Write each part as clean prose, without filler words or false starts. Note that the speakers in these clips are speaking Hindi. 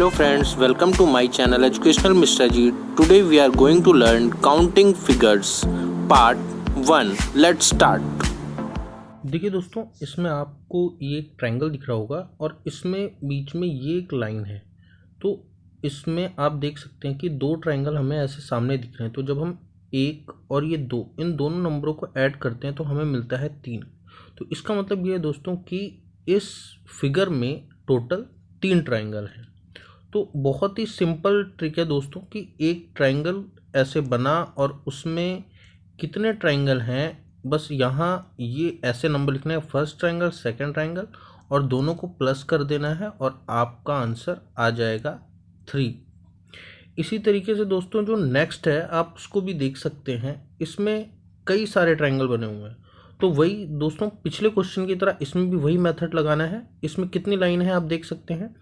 Hello friends, welcome to my channel Educational Mr. G. Today we are going to learn counting figures part 1. Let's start. देखिए दोस्तों, इसमें आपको ये एक ट्रायंगल दिख रहा होगा और इसमें बीच में ये एक लाइन है। तो इसमें आप देख सकते हैं कि दो ट्रायंगल हमें ऐसे सामने दिख रहे हैं। तो जब हम एक और ये दो, इन दोनों नंबरों को ऐड करते हैं तो हमें मिलता है 3। तो इसका मतलब ये है दोस्तों कि इस फिगर में टोटल 3 ट्रायंगल हैं। तो बहुत ही सिंपल ट्रिक है दोस्तों कि एक ट्रायंगल ऐसे बना और उसमें कितने ट्रायंगल हैं, बस यहाँ ये ऐसे नंबर लिखने हैं, फर्स्ट ट्रायंगल, सेकंड ट्रायंगल, और दोनों को प्लस कर देना है और आपका आंसर आ जाएगा 3। इसी तरीके से दोस्तों जो नेक्स्ट है आप उसको भी देख सकते हैं। इसमें कई सारे ट्रायंगल बने हुए हैं। तो वही दोस्तों पिछले क्वेश्चन की तरह इसमें भी वही मेथड लगाना है। इसमें कितनी लाइन है आप देख सकते हैं,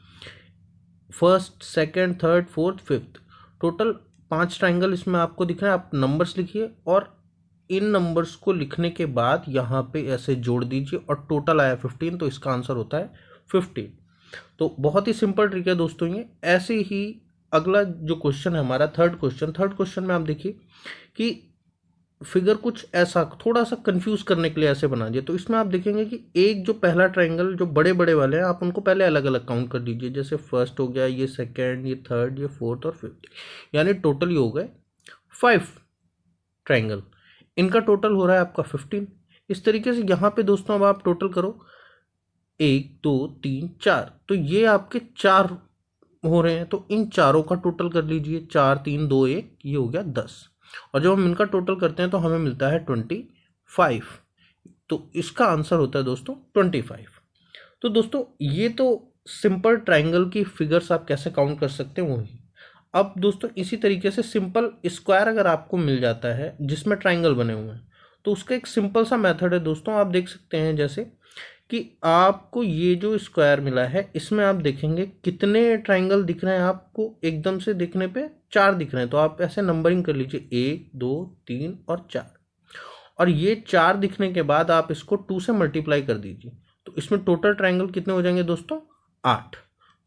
first, second, third, fourth, fifth, total 5 triangle इसमें आपको दिख रहे हैं। आप नंबर्स लिखिए और इन नंबर्स को लिखने के बाद यहाँ पे ऐसे जोड़ दीजिए और टोटल आया 15। तो इसका आंसर होता है 15। तो बहुत ही सिंपल ट्रिक है दोस्तों ये। ऐसे ही अगला जो क्वेश्चन है हमारा थर्ड क्वेश्चन में आप देखिए कि फिगर कुछ ऐसा थोड़ा सा कंफ्यूज करने के लिए ऐसे बना दिए। तो इसमें आप देखेंगे कि एक जो पहला ट्रायंगल जो बड़े बड़े वाले हैं आप उनको पहले अलग अलग काउंट कर दीजिए। जैसे फर्स्ट हो गया, ये सेकंड, ये थर्ड, ये फोर्थ और फिफ्थ, यानी टोटल ये हो गए 5 ट्रायंगल। इनका टोटल हो रहा है आपका 15। इस तरीके से यहाँ पे दोस्तों अब आप टोटल करो 1 2 3 4, तो ये आपके 4 हो रहे हैं। तो इन चारों का टोटल कर लीजिए, 4 3 2 1, ये हो गया 10। और जब हम इनका टोटल करते हैं तो हमें मिलता है 25। तो इसका आंसर होता है दोस्तों 25। तो दोस्तों ये तो सिंपल ट्रायंगल की फिगर्स आप कैसे काउंट कर सकते हैं वही। अब दोस्तों इसी तरीके से सिंपल स्क्वायर अगर आपको मिल जाता है जिसमें ट्रायंगल बने हुए हैं, तो उसका एक सिंपल सा मेथड है दोस्तों। आप देख सकते हैं जैसे कि आपको ये जो स्क्वायर मिला है इसमें आप देखेंगे कितने ट्रायंगल दिख रहे हैं आपको। एकदम से देखने पे 4 दिख रहे हैं। तो आप ऐसे नंबरिंग कर लीजिए 1 2 3 और 4। और ये 4 दिखने के बाद आप इसको 2 से मल्टीप्लाई कर दीजिए। तो इसमें टोटल ट्रायंगल कितने हो जाएंगे दोस्तों, 8।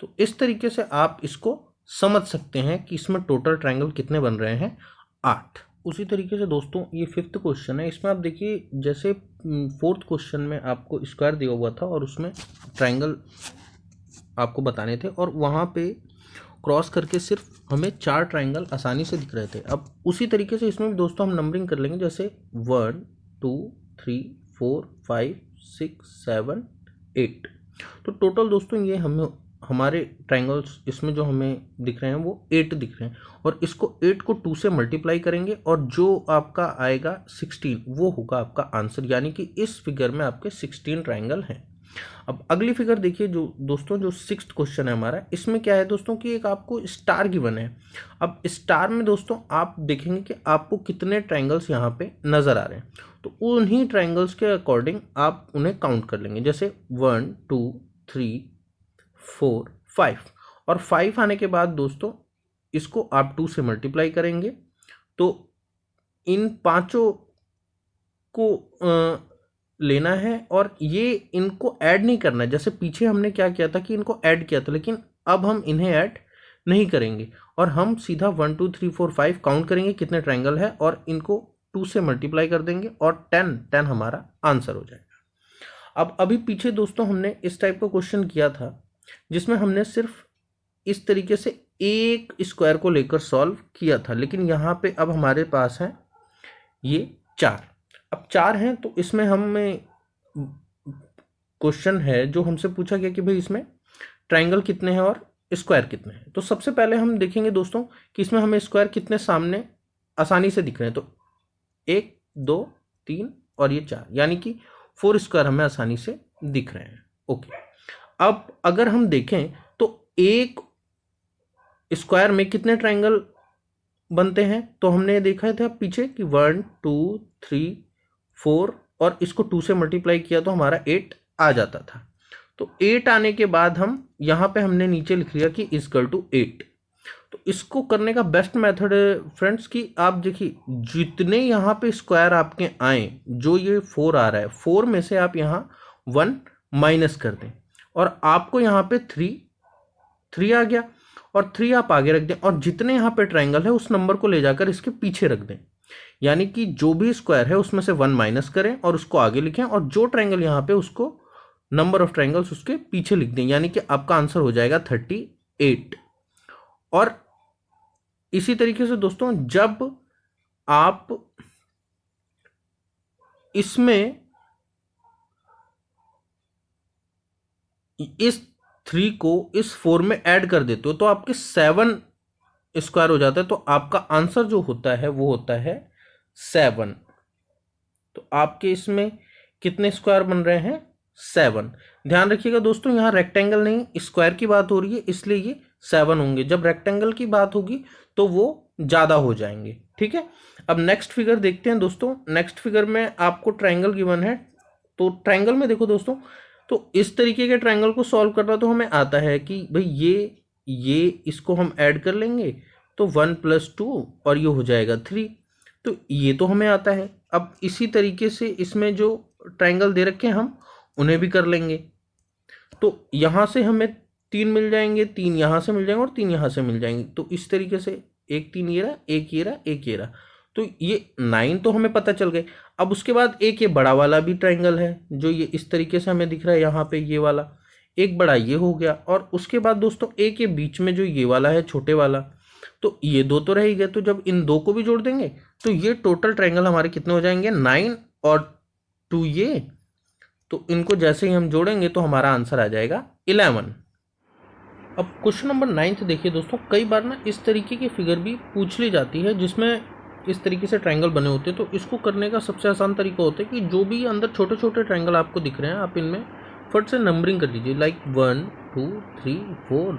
तो इस तरीके से आप इसको समझ सकते हैं कि इसमें टोटल ट्रायंगल कितने बन रहे हैं, 8। उसी तरीके से दोस्तों ये 5th क्वेश्चन है। इसमें आप देखिए जैसे 4th क्वेश्चन में आपको स्क्वायर दिया हुआ था और उसमें ट्रायंगल आपको बताने थे और वहाँ पे क्रॉस करके सिर्फ हमें 4 ट्रायंगल आसानी से दिख रहे थे। अब उसी तरीके से इसमें भी दोस्तों हम नंबरिंग कर लेंगे, जैसे 1 2 3 4 5 6 7 8। तो टोटल दोस्तों ये हमें हमारे ट्रायंगल्स इसमें जो हमें दिख रहे हैं वो 8 दिख रहे हैं। और इसको 8 को 2 से मल्टीप्लाई करेंगे और जो आपका आएगा 16 वो होगा आपका आंसर, यानी कि इस फिगर में आपके 16 ट्रायंगल हैं। अब अगली फिगर देखिए जो दोस्तों जो 6th क्वेश्चन है हमारा, इसमें क्या है दोस्तों कि एक आपको स्टार गिवन है। अब स्टार में दोस्तों आप देखेंगे कि आपको कितने ट्रायंगल्स यहाँ पे नज़र आ रहे हैं। तो उन्हीं ट्रायंगल्स के अकॉर्डिंग आप उन्हें काउंट कर लेंगे। जैसे 1 2 3 4 5, और 5 आने के बाद दोस्तों इसको आप 2 से मल्टीप्लाई करेंगे। तो इन पांचों को लेना है और ये इनको ऐड नहीं करना है। जैसे पीछे हमने क्या किया था कि इनको ऐड किया था, लेकिन अब हम इन्हें ऐड नहीं करेंगे और हम सीधा 1 2 3 4 5 काउंट करेंगे कितने ट्रायंगल है और इनको 2 से मल्टीप्लाई कर देंगे और 10 हमारा आंसर हो जाएगा। अब अभी पीछे दोस्तों हमने इस टाइप का क्वेश्चन किया था जिसमें हमने सिर्फ इस तरीके से एक स्क्वायर को लेकर सॉल्व किया था, लेकिन यहाँ पे अब हमारे पास है ये 4। अब 4 हैं तो इसमें हमें क्वेश्चन है जो हमसे पूछा गया कि भाई इसमें ट्रायंगल कितने हैं और स्क्वायर कितने हैं। तो सबसे पहले हम देखेंगे दोस्तों कि इसमें हमें स्क्वायर कितने सामने आसानी से दिख रहे हैं। तो 1 2 3 और ये 4, यानी कि 4 स्क्वायर हमें आसानी से दिख रहे हैं। ओके, अब अगर हम देखें तो एक स्क्वायर में कितने ट्रायंगल बनते हैं, तो हमने देखा था पीछे कि 1 2 3 4 और इसको 2 से मल्टीप्लाई किया तो हमारा 8 आ जाता था। तो 8 आने के बाद हम यहाँ पे हमने नीचे लिख लिया कि इक्वल टू 8। तो इसको करने का बेस्ट मेथड है फ्रेंड्स कि आप देखिए जितने यहाँ पे स्क्वायर आपके आए, जो ये 4 आ रहा है, 4 में से आप यहाँ 1 माइनस कर दें और आपको यहाँ पे 3 आ गया। और 3 आप आगे रख दें और जितने यहाँ पे ट्रायंगल है उस नंबर को ले जाकर इसके पीछे रख दें। यानी कि जो भी स्क्वायर है उसमें से 1 माइनस करें और उसको आगे लिखें और जो ट्रायंगल यहाँ पे उसको नंबर ऑफ ट्रायंगल्स उसके पीछे लिख दें, यानी कि आपका आंसर हो जाएगा 38। और इसी तरीके से दोस्तों जब आप इसमें इस 3 को इस 4 में ऐड कर देते हो तो आपके 7 स्क्वायर हो जाता है, तो आपका आंसर जो होता है वो होता है 7। तो आपके इसमें कितने स्क्वायर बन रहे हैं? 7। ध्यान रखिएगा दोस्तों, यहाँ रेक्टेंगल नहीं स्क्वायर की बात हो रही है, इसलिए ये 7 होंगे। जब रेक्टेंगल की बात होगी तो वो ज़्यादा हो जाएंगे। ठीक है, अब नेक्स्ट फिगर देखते हैं दोस्तों। नेक्स्ट फिगर में आपको ट्रायंगल गिवन है। तो ट्रायंगल में देखो दोस्तों, तो इस तरीके के ट्रायंगल को सॉल्व करना तो हमें आता है कि भाई ये इसको हम ऐड कर लेंगे तो 1 + 2 और ये हो जाएगा 3। तो ये तो हमें आता है। अब इसी तरीके से इसमें जो ट्रायंगल दे रखे हैं हम उन्हें भी कर लेंगे। तो यहाँ से हमें 3 मिल जाएंगे, 3 यहाँ से मिल जाएंगे और 3 यहाँ से मिल जाएंगे। तो इस तरीके से 1 3 ये रहा, 1 ये रहा, 1 ये रहा। तो ये 9 तो हमें पता चल गए। अब उसके बाद एक ये बड़ा वाला भी ट्रायंगल है जो ये इस तरीके से हमें दिख रहा है, यहाँ पे ये वाला एक बड़ा ये हो गया। और उसके बाद दोस्तों एक ये बीच में जो ये वाला है छोटे वाला, तो ये 2 तो रह ही गए। तो जब इन 2 को भी जोड़ देंगे तो ये टोटल ट्रायंगल हमारे कितने हो जाएंगे? 9 और 2 ये। तो इनको जैसे ही हम जोड़ेंगे तो हमारा आंसर आ जाएगा 11। अब क्वेश्चन नंबर 9 देखिए दोस्तों, कई बार ना इस तरीके की फिगर भी पूछ ली जाती है जिसमें इस तरीके से ट्रायंगल बने होते हैं। तो इसको करने का सबसे आसान तरीका होता है कि जो भी अंदर छोटे छोटे ट्रायंगल आपको दिख रहे हैं आप इनमें फट से नंबरिंग कर लीजिए, लाइक 1 2 3 4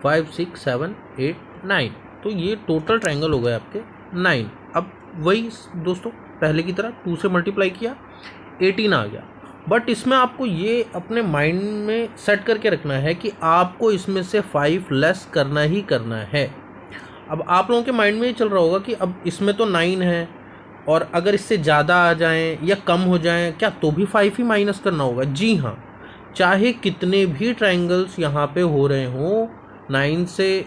5 6 7 8 9। तो ये टोटल ट्रायंगल हो गए आपके 9। अब वही दोस्तों पहले की तरह 2 से मल्टीप्लाई किया 18 आ गया। बट इसमें आपको ये अपने माइंड में सेट करके रखना है कि आपको इसमें से 5 लेस करना ही करना है। अब आप लोगों के माइंड में ये चल रहा होगा कि अब इसमें तो 9 है और अगर इससे ज़्यादा आ जाएं या कम हो जाएं क्या तो भी 5 ही माइनस करना होगा? जी हाँ, चाहे कितने भी ट्रायंगल्स यहाँ पे हो रहे हों, 9 से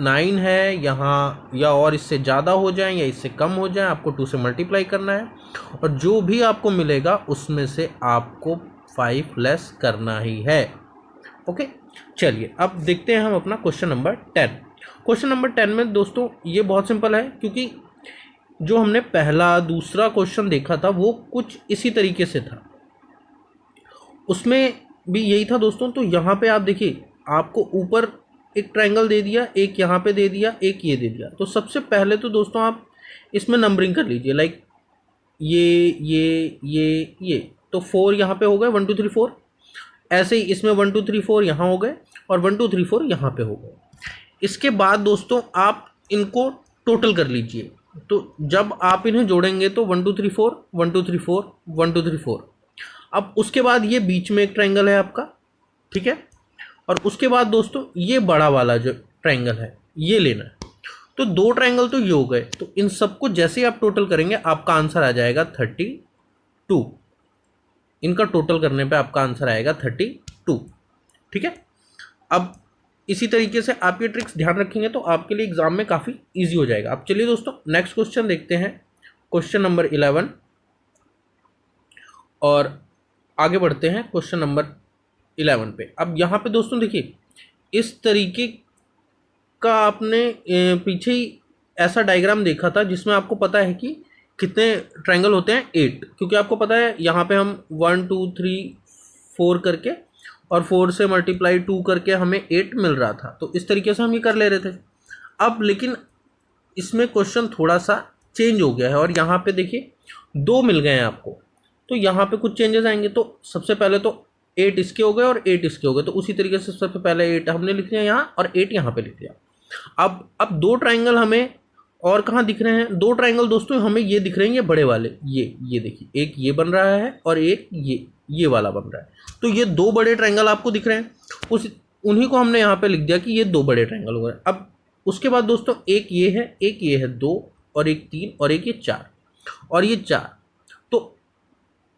9 है यहाँ या और इससे ज़्यादा हो जाएं या इससे कम हो जाएं, आपको 2 से मल्टीप्लाई करना है और जो भी आपको मिलेगा उसमें से आपको 5 लेस करना ही है। ओके, चलिए अब देखते हैं हम अपना क्वेश्चन नंबर 10। क्वेश्चन नंबर 10 में दोस्तों ये बहुत सिंपल है, क्योंकि जो हमने पहला दूसरा क्वेश्चन देखा था वो कुछ इसी तरीके से था, उसमें भी यही था दोस्तों। तो यहाँ पे आप देखिए, आपको ऊपर एक ट्रायंगल दे दिया, एक यहाँ पे दे दिया, एक ये दे दिया। तो सबसे पहले तो दोस्तों आप इसमें नंबरिंग कर लीजिए, लाइक ये तो 4 यहाँ पे हो गए, 1 2 3 4। ऐसे ही इसमें 1 2 3 4 यहाँ हो गए और 1 2 3 4 यहाँ पे हो गए। इसके बाद दोस्तों आप इनको टोटल कर लीजिए। तो जब आप इन्हें जोड़ेंगे तो 1 2 3 4 1 2 3 4 1 2 3 4। अब उसके बाद ये बीच में एक ट्रायंगल है आपका, ठीक है। और उसके बाद दोस्तों ये बड़ा वाला जो ट्रायंगल है ये लेना है। तो 2 ट्रायंगल तो ये हो गए। तो इन सबको जैसे ही आप टोटल करेंगे आपका आंसर आ जाएगा 32। इनका टोटल करने पे आपका आंसर आएगा 32, ठीक है। अब इसी तरीके से आप ये ट्रिक्स ध्यान रखेंगे तो आपके लिए एग्जाम में काफ़ी इजी हो जाएगा। अब चलिए दोस्तों नेक्स्ट क्वेश्चन देखते हैं, क्वेश्चन नंबर 11, और आगे बढ़ते हैं क्वेश्चन नंबर 11 पे। अब यहाँ पे दोस्तों देखिए, इस तरीके का आपने पीछे ही ऐसा डायग्राम देखा था जिसमें आपको पता है कि कितने ट्रायंगल होते हैं, 8। क्योंकि आपको पता है यहाँ पे हम 1 2 3 4 करके और 4 से मल्टीप्लाई 2 करके हमें 8 मिल रहा था। तो इस तरीके से हम ये कर ले रहे थे। अब लेकिन इसमें क्वेश्चन थोड़ा सा चेंज हो गया है और यहाँ पे देखिए 2 मिल गए हैं आपको। तो यहाँ पे कुछ चेंजेस आएंगे। तो सबसे पहले तो 8 इसके हो गए और 8 इसके हो गए। तो उसी तरीके से सबसे पहले 8 हमने लिख लिया यहाँ और 8 यहाँ पे लिख लिया। अब 2 ट्रायंगल हमें और कहाँ दिख रहे हैं? 2 ट्रायंगल दोस्तों हमें ये दिख रहे हैं, ये बड़े वाले, ये देखिए, एक ये बन रहा है और एक ये वाला बन रहा है। तो ये 2 बड़े ट्रायंगल आपको दिख रहे हैं, उन्हीं को हमने यहाँ पे लिख दिया कि ये 2 बड़े ट्रायंगल हो गए। अब उसके बाद दोस्तों एक ये है, एक ये है, 2 और एक 3 और एक ये 4 और ये 4। तो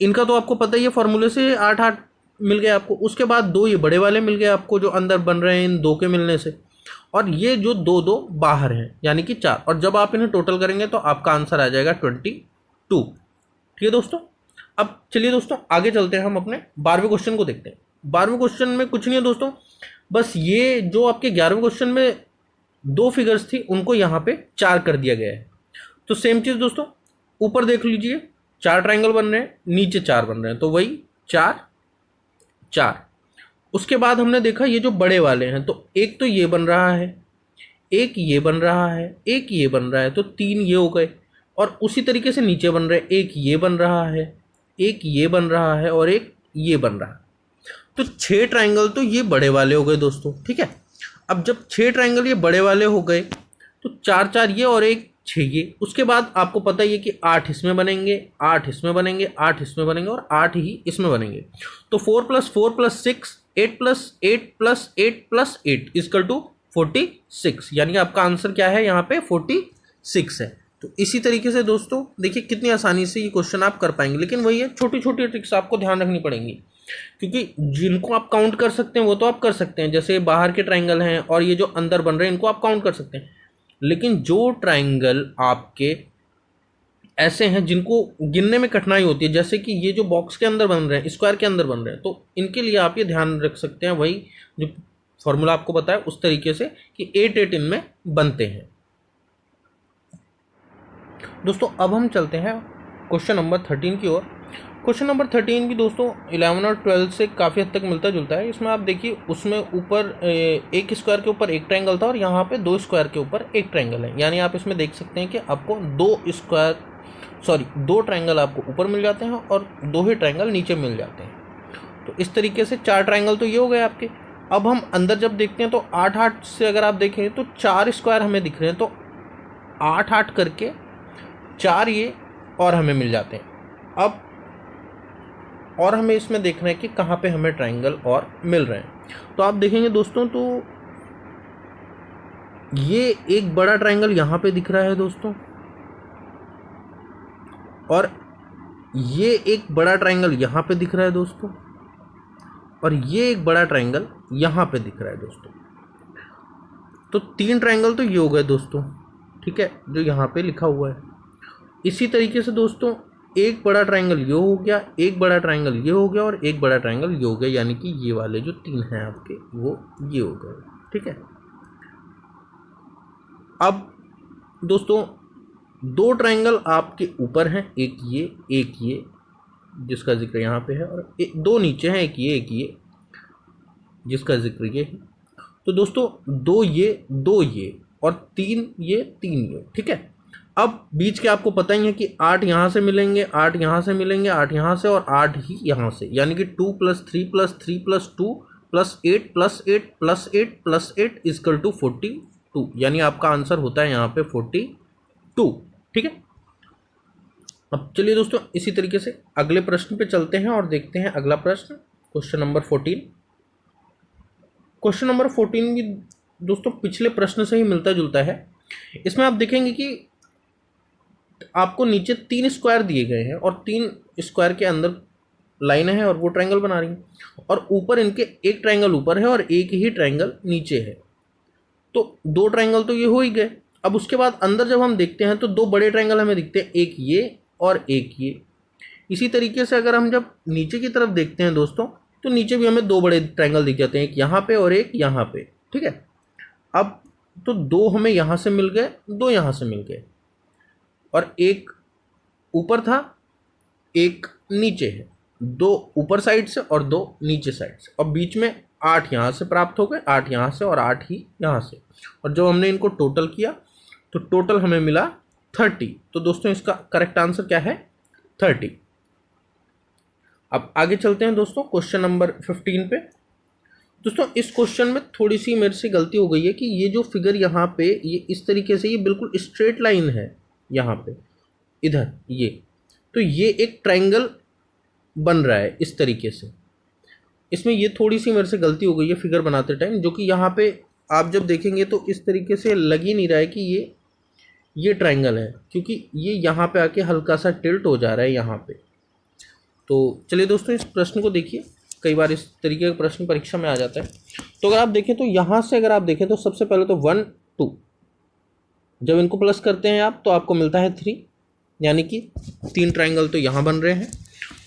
इनका तो आपको पता ही है, फॉर्मूले से 8 8 मिल गए आपको। उसके बाद 2 ये बड़े वाले मिल गए आपको जो अंदर बन रहे हैं इन 2 के मिलने से। और ये जो दो दो बाहर हैं यानी कि 4, और जब आप इन्हें टोटल करेंगे तो आपका आंसर आ जाएगा 22। ठीक है दोस्तों। अब चलिए दोस्तों आगे चलते हैं, हम अपने 12वें क्वेश्चन को देखते हैं। 12वें क्वेश्चन में कुछ नहीं है दोस्तों, बस ये जो आपके 11वें क्वेश्चन में 2 फिगर्स थी उनको यहाँ पे 4 कर दिया गया है। तो सेम चीज़ दोस्तों, ऊपर देख लीजिए 4 ट्राइंगल बन रहे हैं, नीचे 4 बन रहे हैं, तो वही 4 4। उसके बाद हमने देखा ये जो बड़े वाले हैं, तो एक तो ये बन रहा है, एक ये बन रहा है, एक ये बन रहा है, तो 3 ये हो गए। और उसी तरीके से नीचे बन रहे हैं, एक ये बन रहा है, एक ये बन रहा है और एक ये बन रहा है। तो 6 ट्राइंगल तो ये बड़े वाले हो गए दोस्तों। ठीक है, अब जब 6 ट्राइंगल ये बड़े वाले हो गए तो 4 4 ये और एक 6 ये। उसके बाद आपको पता ही है कि 8 इसमें बनेंगे, 8 इसमें बनेंगे, 8 इसमें बनेंगे और 8 ही इसमें बनेंगे। तो 4 + 4 + 6, 8 + 8 + 8 + 8 = 46। यानी कि आपका आंसर क्या है यहाँ पे 46 है। तो इसी तरीके से दोस्तों देखिए कितनी आसानी से ये क्वेश्चन आप कर पाएंगे। लेकिन वही है, छोटी छोटी ट्रिक्स आपको ध्यान रखनी पड़ेंगी, क्योंकि जिनको आप काउंट कर सकते हैं वो तो आप कर सकते हैं, जैसे बाहर के ट्राइंगल हैं और ये जो अंदर बन रहे हैं इनको आप काउंट कर सकते हैं। लेकिन जो ट्राइंगल आपके ऐसे हैं जिनको गिनने में कठिनाई होती है, जैसे कि ये जो बॉक्स के अंदर बन रहे हैं, स्क्वायर के अंदर बन रहे हैं, तो इनके लिए आप ये ध्यान रख सकते हैं, वही जो फॉर्मूला आपको बताया उस तरीके से कि 8 8 इनमें बनते हैं। दोस्तों अब हम चलते हैं क्वेश्चन नंबर 13 की ओर। क्वेश्चन नंबर 13 भी दोस्तों 11 और 12 से काफ़ी हद तक मिलता जुलता है। इसमें आप देखिए उसमें ऊपर एक स्क्वायर के ऊपर एक ट्रायंगल था और यहाँ पे 2 स्क्वायर के ऊपर एक ट्रायंगल है। यानी आप इसमें देख सकते हैं कि आपको 2 ट्रायंगल आपको ऊपर मिल जाते हैं और 2 ही ट्रायंगल नीचे मिल जाते हैं। तो इस तरीके से 4 ट्रायंगल तो ये हो गए आपके। अब हम अंदर जब देखते हैं तो 8 8 से अगर आप देखें तो 4 स्क्वायर हमें दिख रहे हैं, तो 8 8 करके 4 ये और हमें मिल जाते हैं। अब और हमें इसमें देखना है कि कहाँ पे हमें ट्रायंगल और मिल रहे हैं। तो आप देखेंगे दोस्तों, तो ये एक बड़ा ट्रायंगल यहाँ पे दिख रहा है दोस्तों, और ये एक बड़ा ट्रायंगल यहाँ पे दिख रहा है दोस्तों, और ये एक बड़ा ट्रायंगल यहाँ पे दिख रहा है दोस्तों। तो 3 ट्रायंगल तो ये हो गए दोस्तों, ठीक है, जो यहाँ पे लिखा हुआ है। इसी तरीके से दोस्तों एक बड़ा ट्रायंगल ये हो गया, एक बड़ा ट्रायंगल ये हो गया और एक बड़ा ट्रायंगल ये हो गया, यानी कि ये वाले जो 3 हैं आपके वो ये हो गए। ठीक है, अब दोस्तों 2 ट्रायंगल आपके ऊपर हैं, एक ये जिसका जिक्र यहाँ पे है, और 2 नीचे हैं, एक ये जिसका जिक्र ये है। तो दोस्तों 2 ये और 3 ये। ठीक है, अब बीच के आपको पता ही है कि 8 यहाँ से मिलेंगे, 8 यहाँ से मिलेंगे, 8 यहाँ से और 8 ही यहाँ से, यानी कि 2 + 3 + 3 + 2 + 8 + 8 + 8 + 8 = 42। यानी आपका आंसर होता है यहाँ पे 42। ठीक है, अब चलिए दोस्तों इसी तरीके से अगले प्रश्न पे चलते हैं और देखते हैं अगला प्रश्न, क्वेश्चन नंबर 14। क्वेश्चन नंबर 14 भी दोस्तों पिछले प्रश्न से ही मिलता जुलता है। इसमें आप देखेंगे कि आपको नीचे 3 स्क्वायर दिए गए हैं और 3 स्क्वायर के अंदर लाइनें हैं और वो ट्रायंगल बना रही हैं, और ऊपर इनके एक ट्रायंगल ऊपर है और एक ही ट्रायंगल नीचे है। तो 2 ट्रायंगल तो ये हो ही गए। अब उसके बाद अंदर जब हम देखते हैं तो 2 बड़े ट्रायंगल हमें दिखते हैं, एक ये और एक ये। इसी तरीके से अगर हम जब नीचे की तरफ देखते हैं दोस्तों, तो नीचे भी हमें 2 बड़े ट्रायंगल दिख जाते हैं, एक यहाँ पे और एक यहाँ पे। ठीक है, अब तो 2 हमें यहाँ से मिल गए, 2 यहाँ से मिल गए, और एक ऊपर था, एक नीचे है, 2 ऊपर साइड से और 2 नीचे साइड से, और बीच में 8 यहाँ से प्राप्त हो गए, 8 यहाँ से और 8 ही यहाँ से। और जब हमने इनको टोटल किया तो टोटल हमें मिला 30। तो दोस्तों इसका करेक्ट आंसर क्या है? 30। अब आगे चलते हैं दोस्तों क्वेश्चन नंबर 15 पे। दोस्तों इस क्वेश्चन में थोड़ी सी मेरे से गलती हो गई है कि ये जो फिगर यहाँ पे ये इस तरीके से ये बिल्कुल स्ट्रेट लाइन है, यहाँ पे इधर ये, तो ये एक ट्रायंगल बन रहा है इस तरीके से। इसमें ये थोड़ी सी मेरे से गलती हो गई है फिगर बनाते टाइम, जो कि यहाँ पे आप जब देखेंगे तो इस तरीके से लग ही नहीं रहा है कि ये ट्रायंगल है, क्योंकि ये यहाँ पे आके हल्का सा टिल्ट हो जा रहा है यहाँ पे। तो चलिए दोस्तों इस प्रश्न को देखिए। कई बार इस तरीके का प्रश्न परीक्षा में आ जाता है। तो अगर आप देखें तो यहाँ से अगर आप देखें तो सबसे पहले तो 1 2, जब इनको प्लस करते हैं आप तो आपको मिलता है 3, यानी कि 3 ट्राइंगल तो यहाँ बन रहे हैं।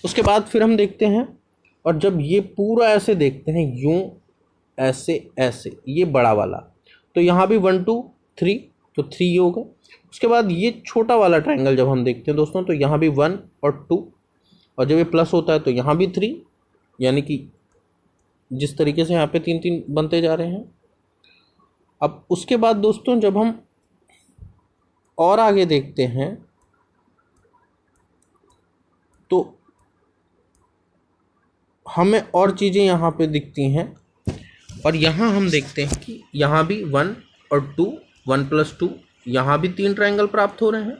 उसके बाद फिर हम देखते हैं, और जब ये पूरा ऐसे देखते हैं यूँ ऐसे ऐसे, ये बड़ा वाला, तो यहाँ भी 1 2 3, तो 3 ये होगा। उसके बाद ये छोटा वाला ट्राइंगल जब हम देखते हैं दोस्तों तो यहाँ भी 1 और 2, और जब ये प्लस होता है तो यहाँ भी 3, यानी कि जिस तरीके से यहाँ पे 3 3 बनते जा रहे हैं। अब उसके बाद दोस्तों जब हम और आगे देखते हैं तो हमें और चीज़ें यहाँ पे दिखती हैं, और यहाँ हम देखते हैं कि यहाँ भी 1 और 2, 1 + 2, यहाँ भी 3 ट्राइंगल प्राप्त हो रहे हैं,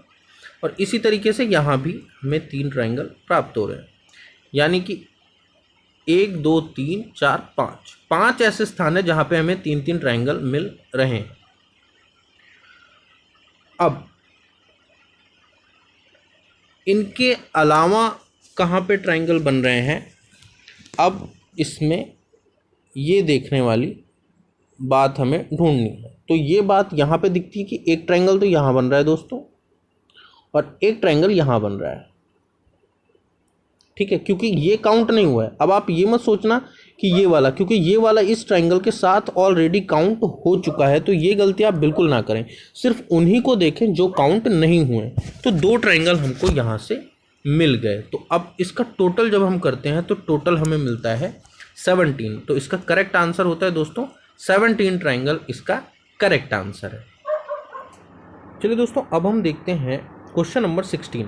और इसी तरीके से यहाँ भी हमें 3 ट्राइंगल प्राप्त हो रहे हैं। यानी कि 1 2 3 4 5 ऐसे स्थान है जहाँ पे हमें 3 3 ट्राइंगल मिल रहे हैं। अब इनके अलावा कहाँ पे ट्राइंगल बन रहे हैं, अब इसमें ये देखने वाली बात हमें ढूंढनी है। तो ये बात यहाँ पे दिखती है कि एक ट्राइंगल तो यहाँ बन रहा है दोस्तों, और एक ट्राइंगल यहाँ बन रहा है, ठीक है, क्योंकि ये काउंट नहीं हुआ है। अब आप ये मत सोचना कि ये वाला, क्योंकि ये वाला इस ट्राइंगल के साथ ऑलरेडी काउंट हो चुका है, तो ये गलती आप बिल्कुल ना करें। सिर्फ उन्हीं को देखें जो काउंट नहीं हुए। तो 2 ट्राइंगल हमको यहाँ से मिल गए। तो अब इसका टोटल जब हम करते हैं तो टोटल हमें मिलता है 17। तो इसका करेक्ट आंसर होता है दोस्तों 17 ट्राइंगल, इसका करेक्ट आंसर है। चलिए दोस्तों अब हम देखते हैं क्वेश्चन नंबर 16।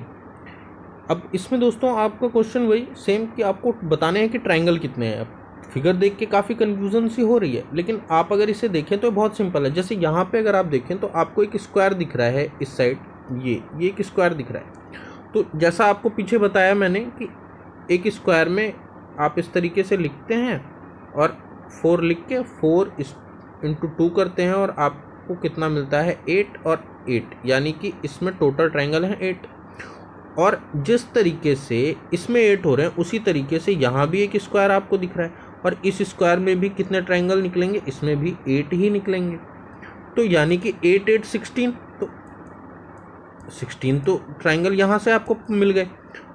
अब इसमें दोस्तों आपका क्वेश्चन वही सेम कि आपको बताने हैं कि ट्राइंगल कितने हैं। अब फिगर देख के काफ़ी कन्फ्यूजन सी हो रही है, लेकिन आप अगर इसे देखें तो बहुत सिंपल है। जैसे यहाँ पे अगर आप देखें तो आपको एक स्क्वायर दिख रहा है इस साइड, ये एक स्क्वायर दिख रहा है। तो जैसा आपको पीछे बताया मैंने कि एक स्क्वायर में आप इस तरीके से लिखते हैं और 4 लिख के 4 × 2 करते हैं, और आपको कितना मिलता है 8 और 8, यानी कि इसमें टोटल ट्राइंगल है 8। और जिस तरीके से इसमें 8 हो रहे हैं उसी तरीके से यहाँ भी एक स्क्वायर आपको दिख रहा है, और इस स्क्वायर में भी कितने ट्राइंगल निकलेंगे, इसमें भी 8 ही निकलेंगे। तो यानी कि 8 8 16, तो 16 तो ट्राइंगल यहाँ से आपको मिल गए।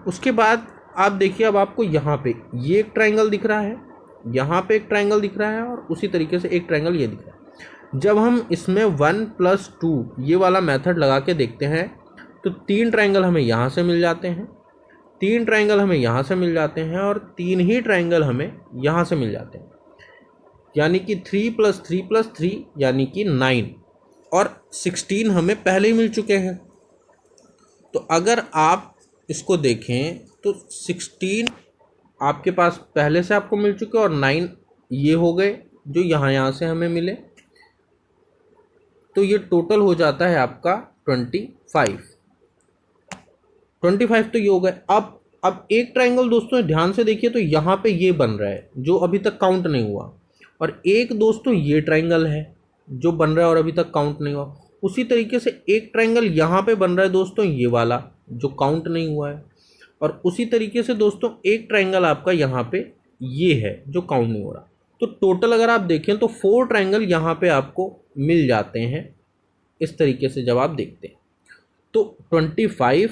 उसके बाद आप देखिए, अब आपको यहाँ पे ये एक ट्राइंगल दिख रहा है, यहाँ पे एक ट्राइंगल दिख रहा है, और उसी तरीके से एक ट्राइंगल ये दिख रहा है। जब हम इसमें 1 + 2 ये वाला मेथड लगा के देखते हैं तो 3 ट्राइंगल हमें यहाँ से मिल जाते हैं, 3 ट्राइंगल हमें यहाँ से मिल जाते हैं, और 3 ही ट्राइंगल हमें यहाँ से मिल जाते हैं, यानी कि 3 + 3 + 3 यानी कि 9, और 16 हमें पहले ही मिल चुके हैं। तो अगर आप इसको देखें तो 16 आपके पास पहले से आपको मिल चुके, और 9 ये हो गए जो यहाँ से हमें मिले। तो ये टोटल हो जाता है आपका 25 तो ये हो गए। अब एक ट्राइंगल दोस्तों ध्यान से देखिए, तो यहाँ पे ये बन रहा है जो अभी तक काउंट नहीं हुआ, और एक दोस्तों ये ट्राइंगल है जो बन रहा है और अभी तक काउंट नहीं हुआ। उसी तरीके से एक ट्राइंगल यहाँ पे बन रहा है दोस्तों ये वाला जो काउंट नहीं हुआ है, और उसी तरीके से दोस्तों एक ट्राइंगल आपका यहाँ पे ये है जो काउंट नहीं हो रहा। तो टोटल अगर आप देखें तो 4 ट्राइंगल यहाँ पे आपको मिल जाते हैं इस तरीके से जब आप देखते हैं। तो 25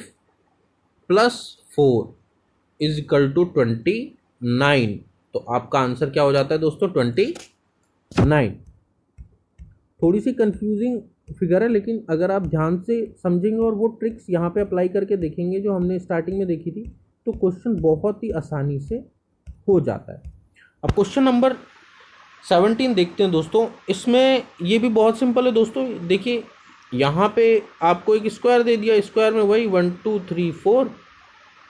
+ 4 = 29। तो आपका आंसर क्या हो जाता है दोस्तों 29। थोड़ी सी कंफ्यूजिंग फिगर है, लेकिन अगर आप ध्यान से समझेंगे और वो ट्रिक्स यहाँ पे अप्लाई करके देखेंगे जो हमने स्टार्टिंग में देखी थी, तो क्वेश्चन बहुत ही आसानी से हो जाता है। अब क्वेश्चन नंबर 17 देखते हैं दोस्तों। इसमें ये भी बहुत सिंपल है दोस्तों। देखिए यहाँ पे आपको एक स्क्वायर दे दिया, स्क्वायर में वही 1 2 3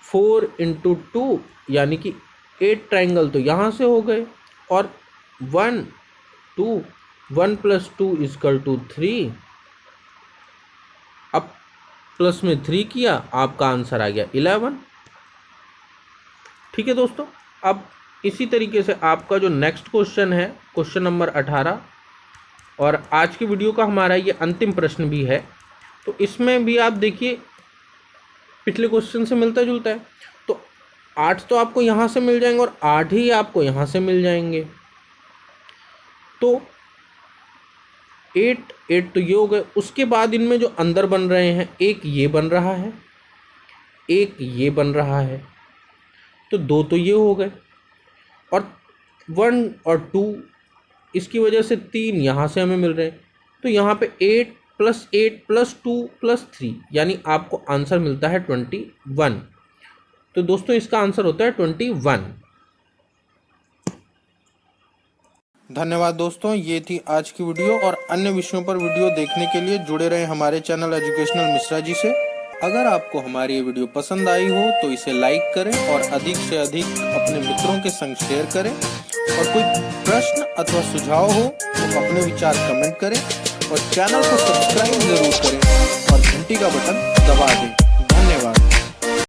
4 × 2 यानी कि 8 ट्राइंगल तो यहाँ से हो गए, और 1 2 1 + 2 = 3। अब प्लस में 3 किया, आपका आंसर आ गया 11। ठीक है दोस्तों। अब इसी तरीके से आपका जो नेक्स्ट क्वेश्चन है क्वेश्चन नंबर 18, और आज की वीडियो का हमारा ये अंतिम प्रश्न भी है। तो इसमें भी आप देखिए पिछले क्वेश्चन से मिलता जुलता है। तो 8 तो आपको यहाँ से मिल जाएंगे और 8 ही आपको यहाँ से मिल जाएंगे। तो 8 तो ये हो गए। उसके बाद इनमें जो अंदर बन रहे हैं, एक ये बन रहा है, एक ये बन रहा है, तो 2 तो ये हो गए और 1 और 2 इसकी वजह से 3 यहाँ से हमें मिल रहे हैं। तो यहाँ पे 8 + 8 + 2 + 3 यानी आपको आंसर मिलता है 21। तो दोस्तों इसका आंसर होता है 21। धन्यवाद दोस्तों, ये थी आज की वीडियो और अन्य विषयों पर वीडियो देखने के लिए जुड़े रहे हमारे चैनल एजुकेशनल मिश्रा जी से। अगर आपको हमारी ये वीडियो पसंद आई हो तो इसे लाइक करें और अधिक से अधिक अपने मित्रों के संग शेयर करें। और कोई प्रश्न अथवा सुझाव हो तो अपने विचार कमेंट करें और चैनल को सब्सक्राइब जरूर करें और घंटी का बटन दबा दें।